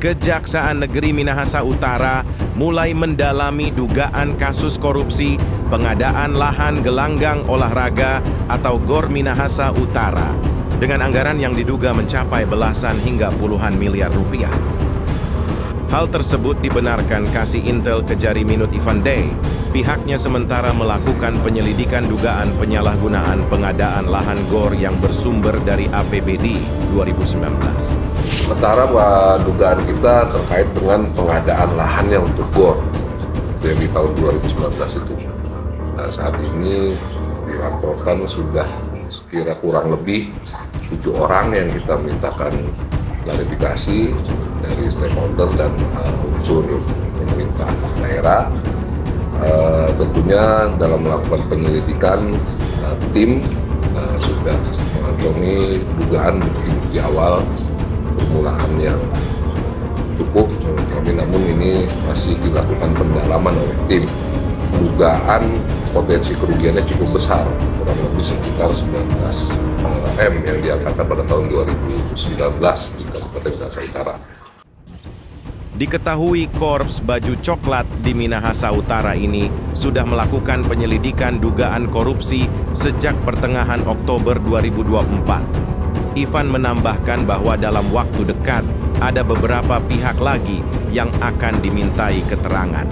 Kejaksaan Negeri Minahasa Utara mulai mendalami dugaan kasus korupsi pengadaan lahan gelanggang olahraga atau GOR Minahasa Utara dengan anggaran yang diduga mencapai belasan hingga puluhan miliar rupiah. Hal tersebut dibenarkan Kasih Intel Kejari Minut Ivandei. Pihaknya sementara melakukan penyelidikan dugaan penyalahgunaan pengadaan lahan GOR yang bersumber dari APBD 2019. Sementara dugaan kita terkait dengan pengadaan lahannya untuk GOR yang di tahun 2019 itu. Nah, saat ini dilaporkan sudah sekira kurang lebih 7 orang yang kita mintakan klarifikasi dari stakeholder dan unsur pemerintah daerah. Tentunya dalam melakukan penyelidikan tim sudah mengantongi dugaan bukti awal permulaan yang cukup menurut kami, namun ini masih dilakukan pendalaman oleh tim. Dugaan potensi kerugiannya cukup besar, kurang lebih sekitar 19 M yang diangkatkan pada tahun 2019 di Kabupaten Minahasa Utara. Diketahui Korps Baju Coklat di Minahasa Utara ini sudah melakukan penyelidikan dugaan korupsi sejak pertengahan Oktober 2024. Ivan menambahkan bahwa dalam waktu dekat ada beberapa pihak lagi yang akan dimintai keterangan.